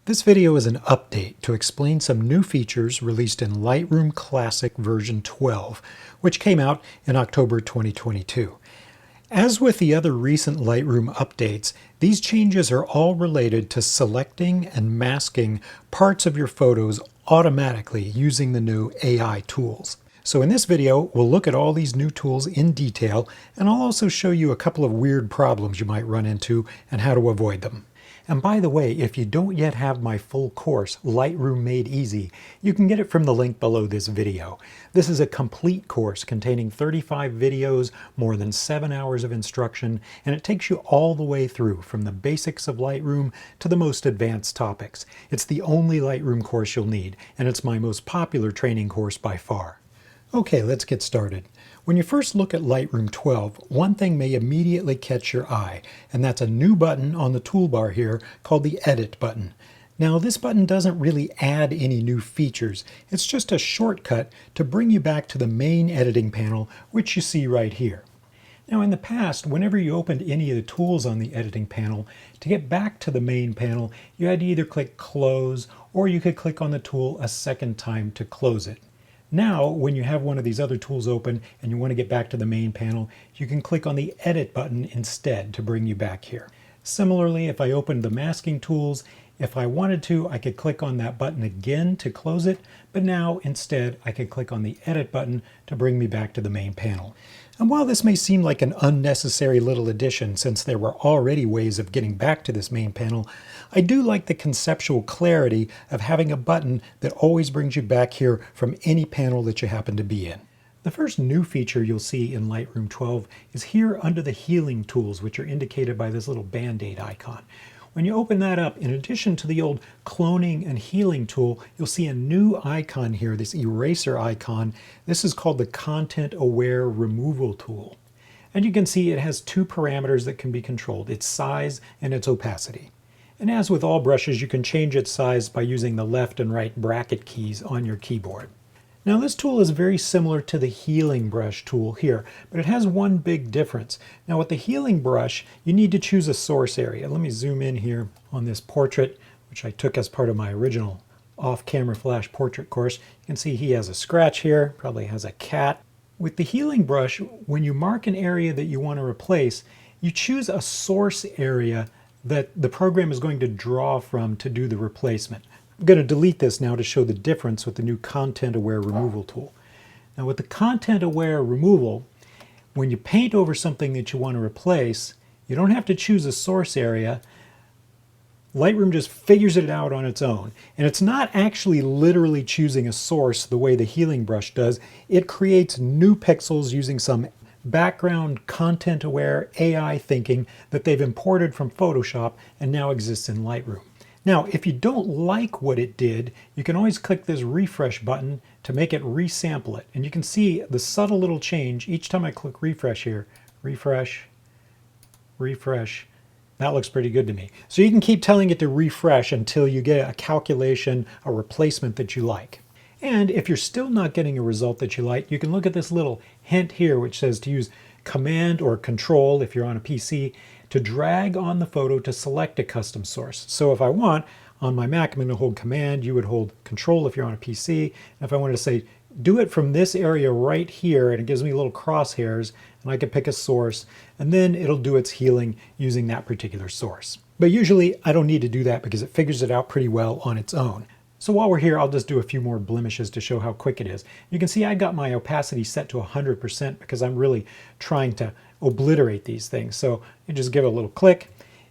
This video is an update to explain some new features released in Lightroom Classic version 12, which came out in October 2022. As with the other recent Lightroom updates, these changes are all related to selecting and masking parts of your photos automatically using the new AI tools. So in this video, we'll look at all these new tools in detail, and I'll also show you a couple of weird problems you might run into and how to avoid them. And by the way, if you don't yet have my full course, Lightroom Made Easy, you can get it from the link below this video. This is a complete course containing 35 videos, more than 7 hours of instruction, and it takes you all the way through from the basics of Lightroom to the most advanced topics. It's the only Lightroom course you'll need, and it's my most popular training course by far. Okay, let's get started. When you first look at Lightroom 12, one thing may immediately catch your eye, and that's a new button on the toolbar here called the Edit button. Now, this button doesn't really add any new features. It's just a shortcut to bring you back to the main editing panel, which you see right here. Now, in the past, whenever you opened any of the tools on the editing panel, to get back to the main panel, you had to either click Close, or you could click on the tool a second time to close it. Now, when you have one of these other tools open and you want to get back to the main panel, you can click on the Edit button instead to bring you back here. Similarly, if I opened the masking tools, if I wanted to, I could click on that button again to close it, but now instead I could click on the Edit button to bring me back to the main panel. And while this may seem like an unnecessary little addition since there were already ways of getting back to this main panel, I do like the conceptual clarity of having a button that always brings you back here from any panel that you happen to be in. The first new feature you'll see in Lightroom 12 is here under the healing tools, which are indicated by this little Band-Aid icon. When you open that up, in addition to the old cloning and healing tool, you'll see a new icon here, this eraser icon. This is called the Content Aware Removal tool. And you can see it has two parameters that can be controlled, its size and its opacity. And as with all brushes, you can change its size by using the left and right bracket keys on your keyboard. Now, this tool is very similar to the healing brush tool here, but it has one big difference. Now, with the healing brush, you need to choose a source area. Let me zoom in here on this portrait, which I took as part of my original off-camera flash portrait course. You can see he has a scratch here, probably has a cat. With the healing brush, when you mark an area that you want to replace, you choose a source area that the program is going to draw from to do the replacement. I'm going to delete this now to show the difference with the new Content Aware Removal tool. Now, with the Content Aware Removal, when you paint over something that you want to replace, you don't have to choose a source area. Lightroom just figures it out on its own. And it's not actually literally choosing a source the way the healing brush does. It creates new pixels using some background content-aware AI thinking that they've imported from Photoshop and now exists in Lightroom. Now, if you don't like what it did, you can always click this refresh button to make it resample it. And you can see the subtle little change each time I click refresh here. Refresh, refresh. That looks pretty good to me. So you can keep telling it to refresh until you get a calculation, a replacement that you like. And if you're still not getting a result that you like, you can look at this little hint here which says to use Command or Control if you're on a PC to drag on the photo to select a custom source. So if I want, on my Mac, I'm going to hold Command, you would hold Control if you're on a PC. And if I wanted to say, do it from this area right here, and it gives me little crosshairs, and I can pick a source, and then it'll do its healing using that particular source. But usually I don't need to do that because it figures it out pretty well on its own. So while we're here, I'll just do a few more blemishes to show how quick it is. You can see I got my opacity set to 100% because I'm really trying to obliterate these things. So you just give it a little click.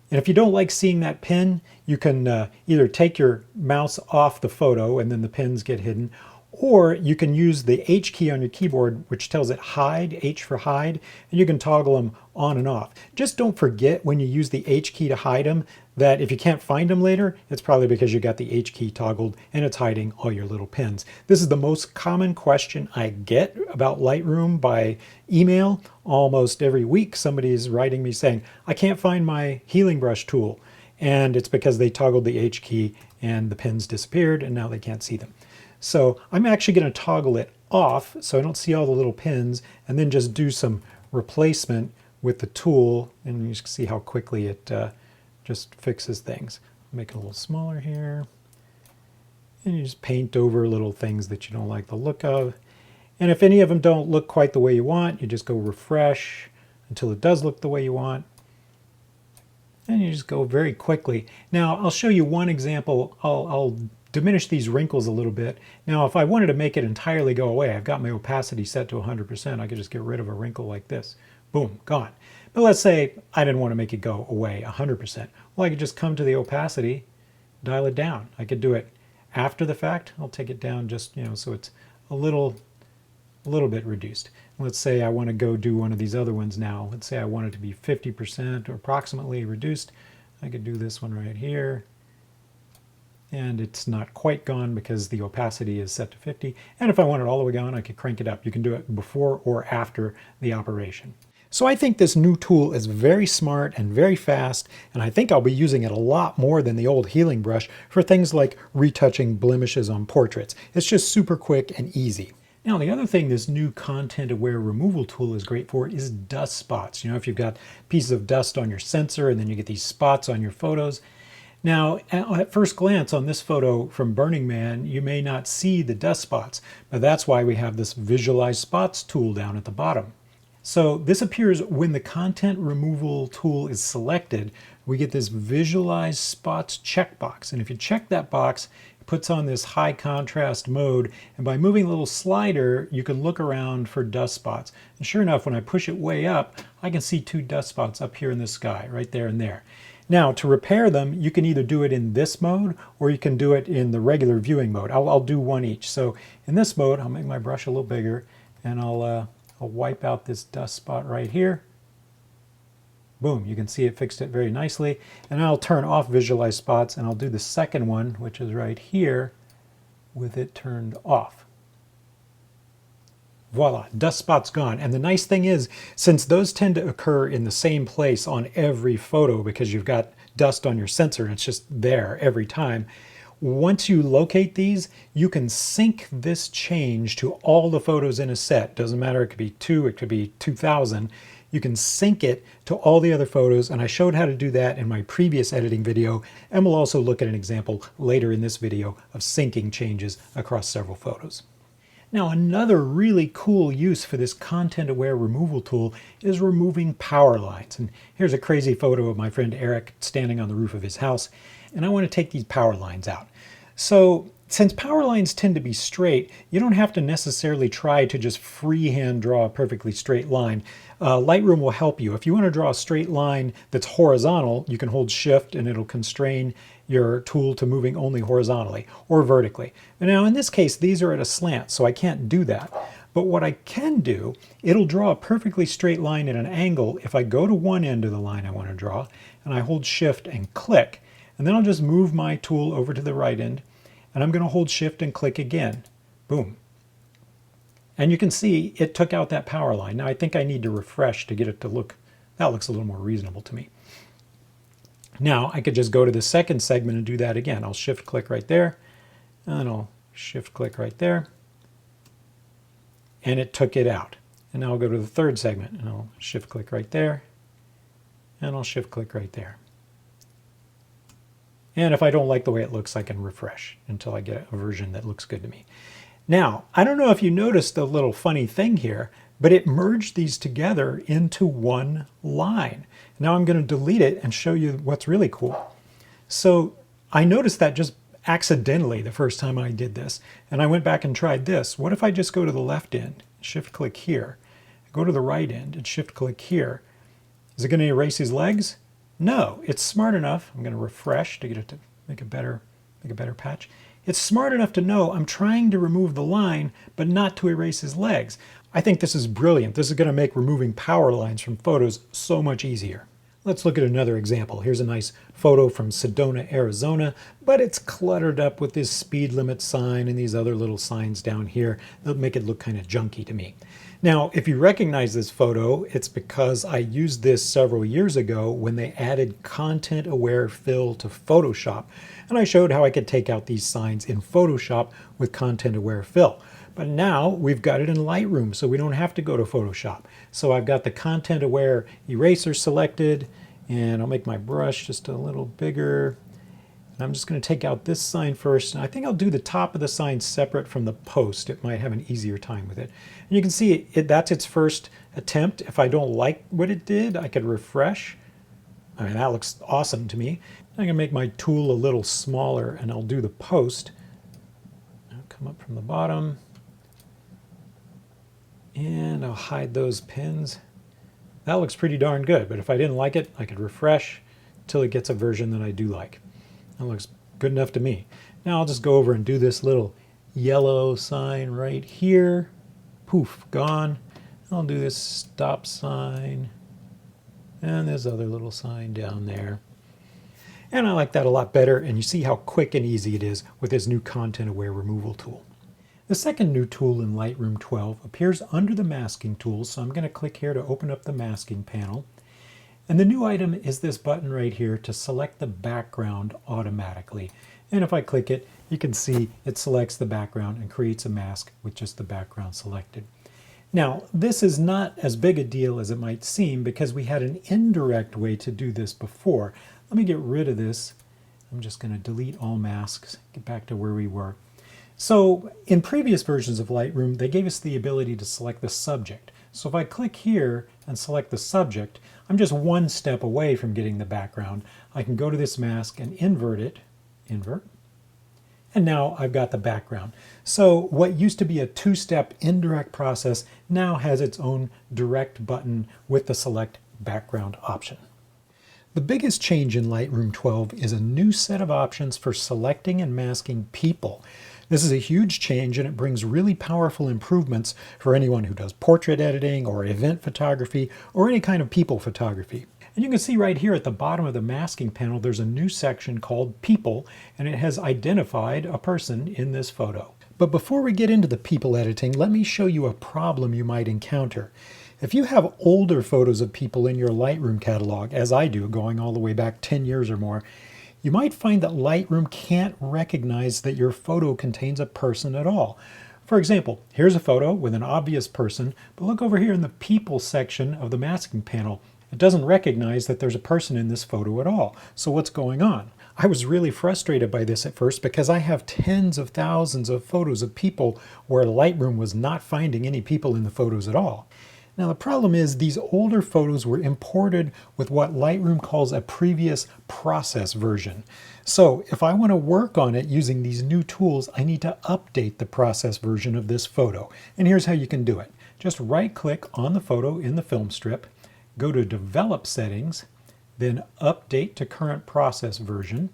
And if you don't like seeing that pin, you can either take your mouse off the photo and then the pins get hidden, or you can use the H key on your keyboard, which tells it hide, H for hide, and you can toggle them on and off. Just don't forget when you use the H key to hide them that if you can't find them later, it's probably because you got the H key toggled and it's hiding all your little pins. This is the most common question I get about Lightroom by email. Almost every week somebody is writing me saying, I can't find my healing brush tool. And it's because they toggled the H key and the pins disappeared and now they can't see them. So I'm actually going to toggle it off so I don't see all the little pins and then just do some replacement with the tool, and you can see how quickly it just fixes things. make it a little smaller here. And you just paint over little things that you don't like the look of. And if any of them don't look quite the way you want, you just go refresh until it does look the way you want. And you just go very quickly. Now, I'll show you one example. I'll diminish these wrinkles a little bit. Now, if I wanted to make it entirely go away, I've got my opacity set to 100%. I could just get rid of a wrinkle like this. Boom, gone. But let's say I didn't want to make it go away 100%. Well, I could just come to the opacity, dial it down. I could do it after the fact. I'll take it down just, so it's a little bit reduced. Let's say I want to go do one of these other ones now. Let's say I want it to be 50% or approximately reduced. I could do this one right here. And it's not quite gone because the opacity is set to 50. And if I want it all the way gone, I could crank it up. You can do it before or after the operation. So I think this new tool is very smart and very fast, and I think I'll be using it a lot more than the old healing brush for things like retouching blemishes on portraits. It's just super quick and easy. Now, the other thing this new content-aware removal tool is great for is dust spots. If you've got pieces of dust on your sensor and then you get these spots on your photos. Now, at first glance on this photo from Burning Man, you may not see the dust spots, but that's why we have this Visualize Spots tool down at the bottom. So this appears when the content removal tool is selected. We get this Visualize Spots checkbox, and if you check that box, it puts on this high contrast mode, and by moving the little slider, you can look around for dust spots. And sure enough, when I push it way up, I can see 2 dust spots up here in the sky, right there and there. Now, to repair them, you can either do it in this mode or you can do it in the regular viewing mode. I'll do one each. So in this mode, I'll make my brush a little bigger, and I'll wipe out this dust spot right here. Boom, you can see it fixed it very nicely. And I'll turn off Visualize Spots, and I'll do the second one, which is right here, with it turned off. Voila, dust spot's gone. And the nice thing is, since those tend to occur in the same place on every photo because you've got dust on your sensor and it's just there every time, once you locate these, you can sync this change to all the photos in a set. Doesn't matter, it could be 2, it could be 2,000. You can sync it to all the other photos, and I showed how to do that in my previous editing video, and we'll also look at an example later in this video of syncing changes across several photos. Now, another really cool use for this content-aware removal tool is removing power lines. And here's a crazy photo of my friend Eric standing on the roof of his house, and I want to take these power lines out. So since power lines tend to be straight, you don't have to necessarily try to just freehand draw a perfectly straight line. Lightroom will help you. If you want to draw a straight line that's horizontal, you can hold Shift and it'll constrain your tool to moving only horizontally or vertically. And now in this case, these are at a slant, so I can't do that. But what I can do, it'll draw a perfectly straight line at an angle if I go to one end of the line I want to draw, and I hold Shift and click. And then I'll just move my tool over to the right end, and I'm going to hold Shift and click again. Boom. And you can see it took out that power line. Now I think I need to refresh to get it to look, that looks a little more reasonable to me. Now I could just go to the second segment and do that again. I'll Shift click right there, and I'll Shift click right there, and it took it out. And now I'll go to the third segment, and I'll Shift click right there, and I'll Shift click right there. And if I don't like the way it looks, I can refresh until I get a version that looks good to me. Now, I don't know if you noticed the little funny thing here, but it merged these together into one line. Now I'm going to delete it and show you what's really cool. So I noticed that just accidentally the first time I did this, and I went back and tried this. What if I just go to the left end, Shift click here, go to the right end and Shift click here? Is it going to erase these legs? No, it's smart enough. I'm going to refresh to get it to make a better patch. It's smart enough to know I'm trying to remove the line, but not to erase his legs. I think this is brilliant. This is going to make removing power lines from photos so much easier. Let's look at another example. Here's a nice photo from Sedona, Arizona, but it's cluttered up with this speed limit sign and these other little signs down here that make it look kind of junky to me. Now, if you recognize this photo, it's because I used this several years ago when they added content-aware fill to Photoshop, and I showed how I could take out these signs in Photoshop with content-aware fill. But now we've got it in Lightroom, so we don't have to go to Photoshop. So I've got the content-aware eraser selected, and I'll make my brush just a little bigger. And I'm just going to take out this sign first. And I think I'll do the top of the sign separate from the post. It might have an easier time with it. And you can see that's its first attempt. If I don't like what it did, I could refresh. I mean, that looks awesome to me. I'm going to make my tool a little smaller and I'll do the post. I'll come up from the bottom and I'll hide those pins. That looks pretty darn good, but if I didn't like it, I could refresh till it gets a version that I do like. That looks good enough to me. Now I'll just go over and do this little yellow sign right here. Poof, gone. I'll do this stop sign and this other little sign down there. And I like that a lot better, and you see how quick and easy it is with this new content aware removal tool. The second new tool in Lightroom 12 appears under the masking tools, so I'm going to click here to open up the masking panel. And the new item is this button right here to select the background automatically. And if I click it, you can see it selects the background and creates a mask with just the background selected. Now, this is not as big a deal as it might seem because we had an indirect way to do this before. Let me get rid of this. I'm just going to delete all masks, get back to where we were. So in previous versions of Lightroom, they gave us the ability to select the subject. So if I click here and select the subject, I'm just one step away from getting the background. I can go to this mask and invert it, invert, and now I've got the background. So what used to be a two-step indirect process now has its own direct button with the select background option. The biggest change in Lightroom 12 is a new set of options for selecting and masking people. This is a huge change and it brings really powerful improvements for anyone who does portrait editing or event photography or any kind of people photography. And you can see right here at the bottom of the masking panel there's a new section called People, and it has identified a person in this photo. But before we get into the people editing, let me show you a problem you might encounter. If you have older photos of people in your Lightroom catalog, as I do, going all the way back 10 years or more, you might find that Lightroom can't recognize that your photo contains a person at all. For example, here's a photo with an obvious person, but look over here in the People section of the masking panel. It doesn't recognize that there's a person in this photo at all. So what's going on? I was really frustrated by this at first because I have tens of thousands of photos of people where Lightroom was not finding any people in the photos at all. Now the problem is these older photos were imported with what Lightroom calls a previous process version. So if I want to work on it using these new tools, I need to update the process version of this photo. And here's how you can do it. Just right-click on the photo in the film strip, go to Develop Settings, then Update to Current Process Version,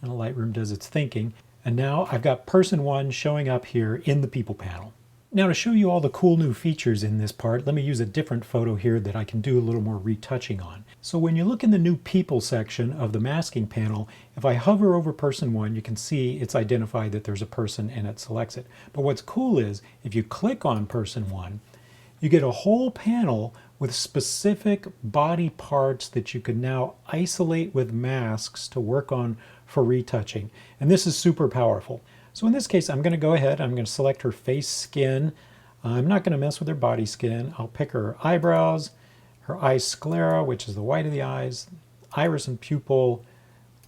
and Lightroom does its thinking. And now I've got Person 1 showing up here in the People panel. Now to show you all the cool new features in this part, let me use a different photo here that I can do a little more retouching on. So when you look in the new People section of the masking panel, if I hover over Person 1, you can see it's identified that there's a person and it selects it. But what's cool is if you click on Person 1, you get a whole panel with specific body parts that you can now isolate with masks to work on for retouching. And this is super powerful. So in this case, I'm going to go ahead, I'm going to select her face skin. I'm not going to mess with her body skin. I'll pick her eyebrows, her eye sclera, which is the white of the eyes, iris and pupil,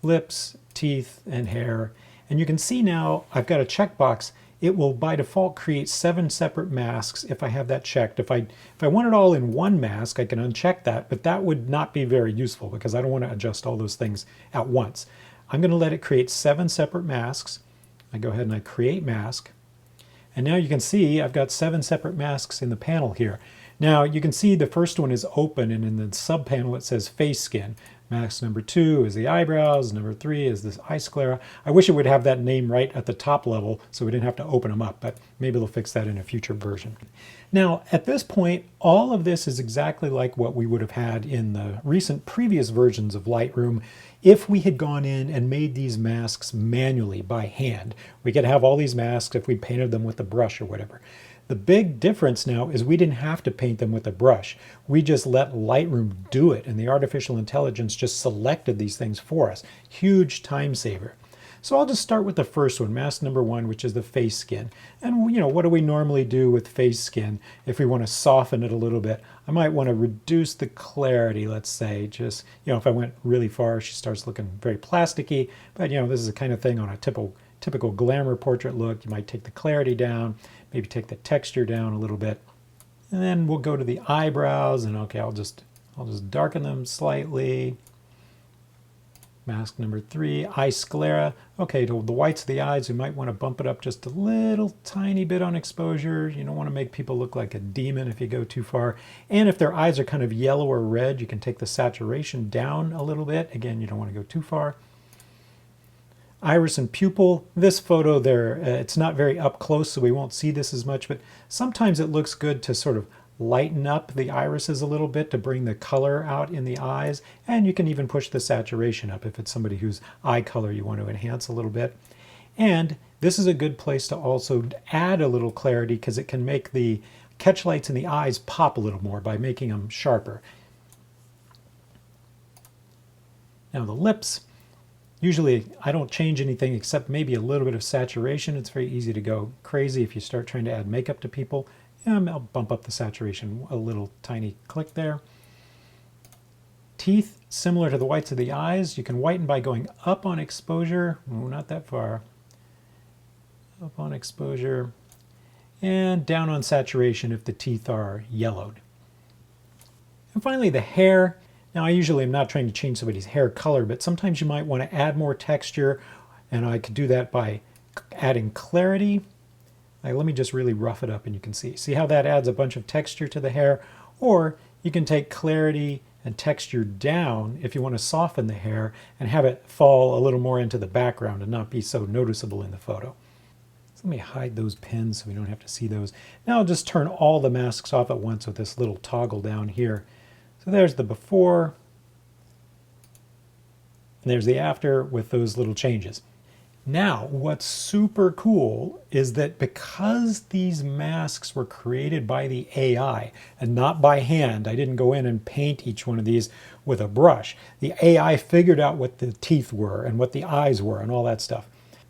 lips, teeth, and hair. And you can see now I've got a checkbox. It will by default create 7 separate masks if I have that checked. If I want it all in one mask, I can uncheck that, but that would not be very useful because I don't want to adjust all those things at once. I'm going to let it create 7 separate masks. I go ahead and I create mask. And now you can see I've got 7 separate masks in the panel here. Now you can see the first one is open and in the sub panel it says face skin. Mask number 2 is the eyebrows, number 3 is this eye sclera. I wish it would have that name right at the top level so we didn't have to open them up, but maybe they'll fix that in a future version. Now at this point, all of this is exactly like what we would have had in the recent previous versions of Lightroom if we had gone in and made these masks manually by hand. We could have all these masks if we painted them with a brush or whatever. The big difference now is we didn't have to paint them with a brush. We just let Lightroom do it, and the artificial intelligence just selected these things for us. Huge time saver. So I'll just start with the first one, mask number 1, which is the face skin. And what do we normally do with face skin if we want to soften it a little bit? I might want to reduce the clarity, let's say. Just, if I went really far, she starts looking very plasticky. But, this is the kind of thing on a typical glamour portrait look. You might take the clarity down, maybe take the texture down a little bit. And then we'll go to the eyebrows, and okay, I'll just darken them slightly. Mask number 3, eye sclera. Okay, to the whites of the eyes, we might want to bump it up just a little tiny bit on exposure. You don't want to make people look like a demon if you go too far. And if their eyes are kind of yellow or red, you can take the saturation down a little bit. Again, you don't want to go too far. Iris and pupil. This photo there, it's not very up close, so we won't see this as much, but sometimes it looks good to sort of lighten up the irises a little bit to bring the color out in the eyes, and you can even push the saturation up if it's somebody whose eye color you want to enhance a little bit. And this is a good place to also add a little clarity because it can make the catch lights in the eyes pop a little more by making them sharper. Now the lips. Usually I don't change anything except maybe a little bit of saturation. It's very easy to go crazy if you start trying to add makeup to people. I'll bump up the saturation a little tiny click there. Teeth, similar to the whites of the eyes. You can whiten by going up on exposure. Oh, not that far. Up on exposure. And down on saturation if the teeth are yellowed. And finally the hair. Now, I usually am not trying to change somebody's hair color, but sometimes you might want to add more texture, and I could do that by adding clarity. Let me just really rough it up and you can see. See how that adds a bunch of texture to the hair? Or you can take clarity and texture down if you want to soften the hair and have it fall a little more into the background and not be so noticeable in the photo. So let me hide those pins so we don't have to see those. Now I'll just turn all the masks off at once with this little toggle down here. So there's the before, and there's the after with those little changes. Now, what's super cool is that because these masks were created by the AI and not by hand, I didn't go in and paint each one of these with a brush. The AI figured out what the teeth were and what the eyes were and all that stuff.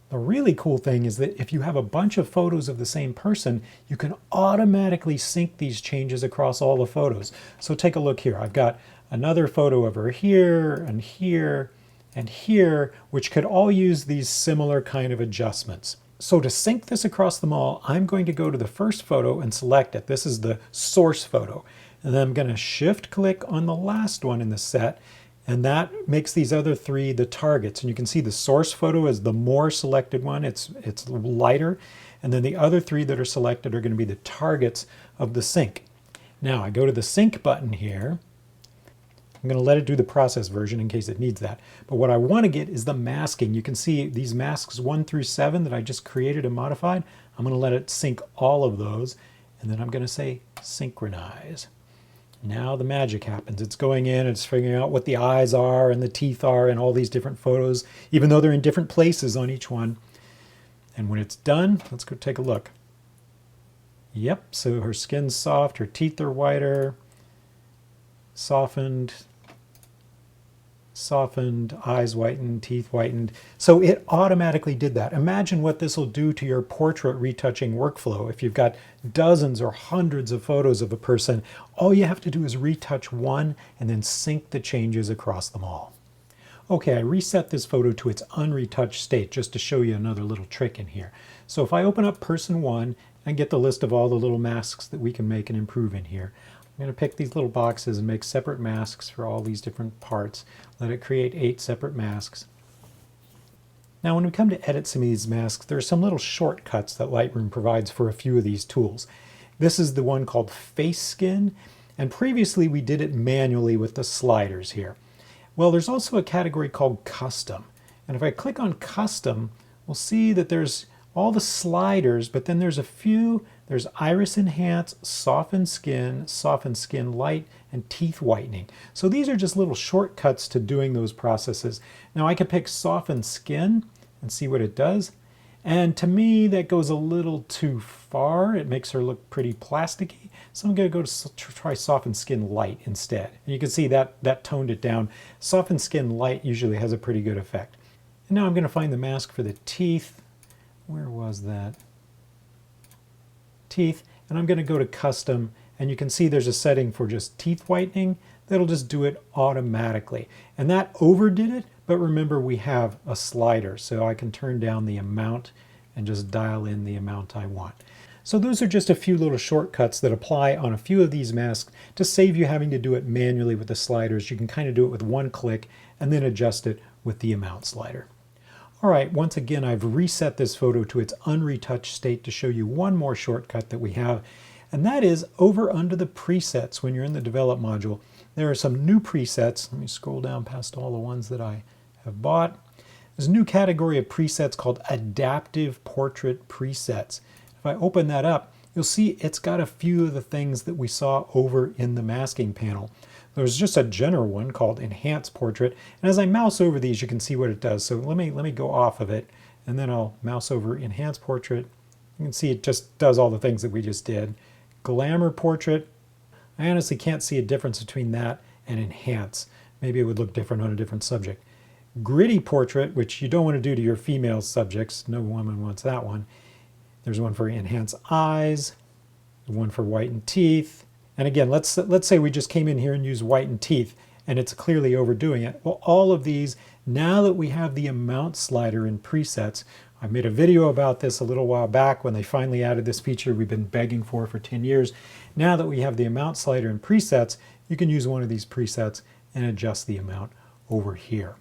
The really cool thing is that if you have a bunch of photos of the same person, you can automatically sync these changes across all the photos. So take a look here. I've got another photo of her here and here and here, which could all use these similar kind of adjustments. So to sync this across them all, I'm going to go to the first photo and select it. This is the source photo. And then I'm going to shift click on the last one in the set. And that makes these other 3 the targets. And you can see the source photo is the more selected one. It's lighter. And then the other 3 that are selected are going to be the targets of the sync. Now I go to the sync button here. I'm going to let it do the process version in case it needs that. But what I want to get is the masking. You can see these masks 1 through 7 that I just created and modified. I'm going to let it sync all of those. And then I'm going to say synchronize. Now the magic happens. It's going in, it's figuring out what the eyes are and the teeth are in all these different photos, even though they're in different places on each one. And when it's done, let's go take a look. Yep, so her skin's soft, her teeth are whiter, softened, eyes whitened, teeth whitened. So it automatically did that. Imagine what this will do to your portrait retouching workflow. If you've got dozens or hundreds of photos of a person, all you have to do is retouch one and then sync the changes across them all. Okay, I reset this photo to its unretouched state just to show you another little trick in here. So if I open up person 1 and get the list of all the little masks that we can make and improve in here, I'm going to pick these little boxes and make separate masks for all these different parts. Let it create 8 separate masks. Now when we come to edit some of these masks, there are some little shortcuts that Lightroom provides for a few of these tools. This is the one called Face Skin, and previously we did it manually with the sliders here. Well, there's also a category called Custom, and if I click on Custom, we'll see that there's all the sliders, but then there's a few. There's Iris Enhance, Soften Skin Light, and Teeth Whitening. So these are just little shortcuts to doing those processes. Now I could pick Soften Skin and see what it does. And to me, that goes a little too far. It makes her look pretty plasticky. So I'm going to go to try Soften Skin Light instead. And you can see that toned it down. Soften Skin Light usually has a pretty good effect. And now I'm going to find the mask for the teeth. Where was that? Teeth. And I'm going to go to custom, and you can see there's a setting for just teeth whitening that'll just do it automatically. And that overdid it, but remember we have a slider, so I can turn down the amount and just dial in the amount I want. So those are just a few little shortcuts that apply on a few of these masks to save you having to do it manually with the sliders. You can kind of do it with one click and then adjust it with the amount slider. All right, once again, I've reset this photo to its unretouched state to show you one more shortcut that we have, and that is over under the presets. When you're in the develop module, there are some new presets. Let me scroll down past all the ones that I have bought. There's a new category of presets called adaptive portrait presets. If I open that up, you'll see it's got a few of the things that we saw over in the masking panel. There's just a general one called Enhance Portrait, and as I mouse over these, you can see what it does. So let me go off of it, and then I'll mouse over Enhance Portrait. You can see it just does all the things that we just did. Glamour Portrait, I honestly can't see a difference between that and Enhance. Maybe it would look different on a different subject. Gritty Portrait, which you don't want to do to your female subjects. No woman wants that one. There's one for Enhance Eyes, one for Whiten Teeth. And again, let's say we just came in here and used whitened teeth and it's clearly overdoing it. Well, all of these, now that we have the amount slider in presets, I made a video about this a little while back when they finally added this feature we've been begging for 10 years. Now that we have the amount slider in presets, you can use one of these presets and adjust the amount over here.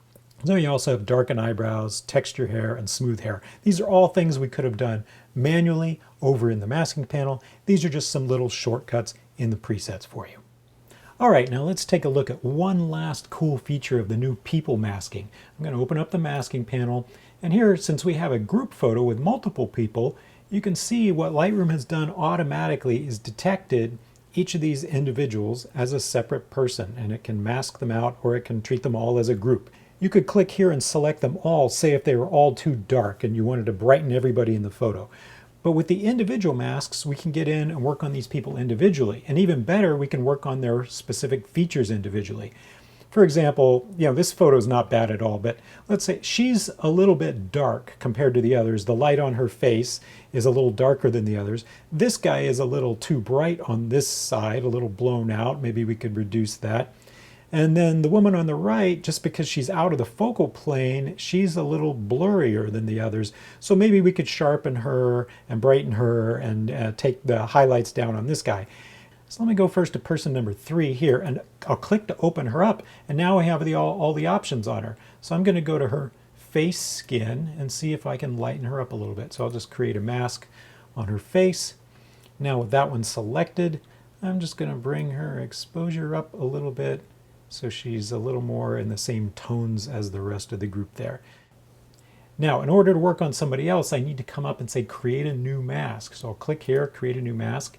So you also have darken eyebrows, texture hair, and smooth hair. These are all things we could have done manually over in the masking panel. These are just some little shortcuts in the presets for you. All right, now let's take a look at one last cool feature of the new people masking. I'm going to open up the masking panel, and here, since we have a group photo with multiple people, you can see what Lightroom has done automatically is detected each of these individuals as a separate person, and it can mask them out or it can treat them all as a group. You could click here and select them all, say if they were all too dark and you wanted to brighten everybody in the photo. But with the individual masks, we can get in and work on these people individually. And even better, we can work on their specific features individually. For example, this photo is not bad at all, but let's say she's a little bit dark compared to the others. The light on her face is a little darker than the others. This guy is a little too bright on this side, a little blown out. Maybe we could reduce that. And then the woman on the right, just because she's out of the focal plane, she's a little blurrier than the others. So maybe we could sharpen her and brighten her and take the highlights down on this guy. So let me go first to person number 3 here, and I'll click to open her up. And now I have all the options on her. So I'm going to go to her face skin and see if I can lighten her up a little bit. So I'll just create a mask on her face. Now with that one selected, I'm just going to bring her exposure up a little bit, so she's a little more in the same tones as the rest of the group there. Now, in order to work on somebody else, I need to come up and say create a new mask. So I'll click here, create a new mask.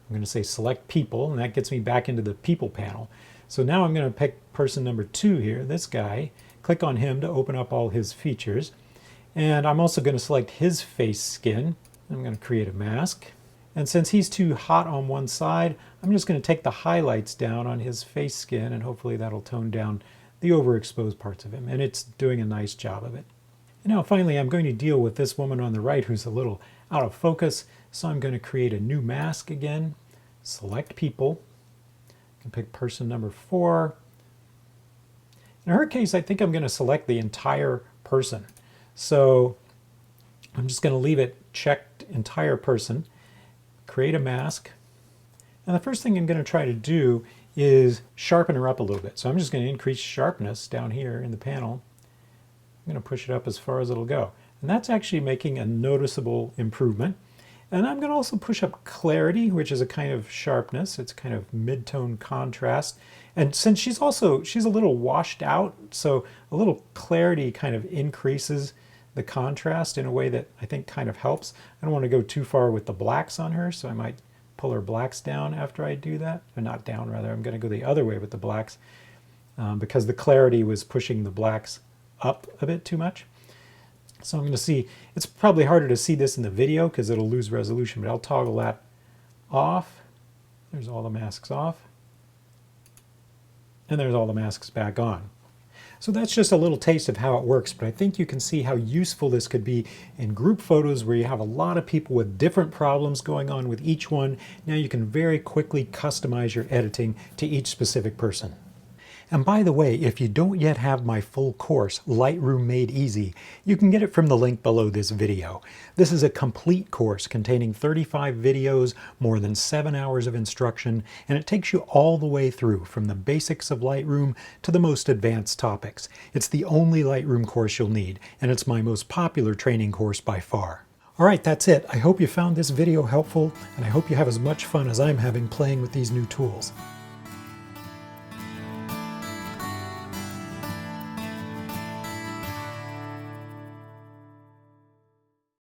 I'm going to say select people, and that gets me back into the people panel. So now I'm going to pick person number 2 here, this guy, click on him to open up all his features. And I'm also going to select his face skin. I'm going to create a mask. And since he's too hot on one side, I'm just going to take the highlights down on his face skin, and hopefully that'll tone down the overexposed parts of him. And it's doing a nice job of it. And now finally, I'm going to deal with this woman on the right who's a little out of focus. So I'm going to create a new mask again, select people, and pick person number 4. In her case, I think I'm going to select the entire person. So I'm just going to leave it checked entire person. Create a mask, and the first thing I'm going to try to do is sharpen her up a little bit. So I'm just going to increase sharpness down here in the panel. I'm going to push it up as far as it'll go, and that's actually making a noticeable improvement. And I'm going to also push up clarity, which is a kind of sharpness. It's kind of mid-tone contrast, and since she's a little washed out, so a little clarity kind of increases the contrast in a way that I think kind of helps. I don't want to go too far with the blacks on her, so I might pull her blacks down after I do that. Or not down, rather. I'm going to go the other way with the blacks because the clarity was pushing the blacks up a bit too much. So I'm going to see, it's probably harder to see this in the video because it'll lose resolution, but I'll toggle that off. There's all the masks off. And there's all the masks back on. So that's just a little taste of how it works, but I think you can see how useful this could be in group photos where you have a lot of people with different problems going on with each one. Now you can very quickly customize your editing to each specific person. And by the way, if you don't yet have my full course, Lightroom Made Easy, you can get it from the link below this video. This is a complete course containing 35 videos, more than 7 hours of instruction, and it takes you all the way through, from the basics of Lightroom to the most advanced topics. It's the only Lightroom course you'll need, and it's my most popular training course by far. Alright, that's it. I hope you found this video helpful, and I hope you have as much fun as I'm having playing with these new tools.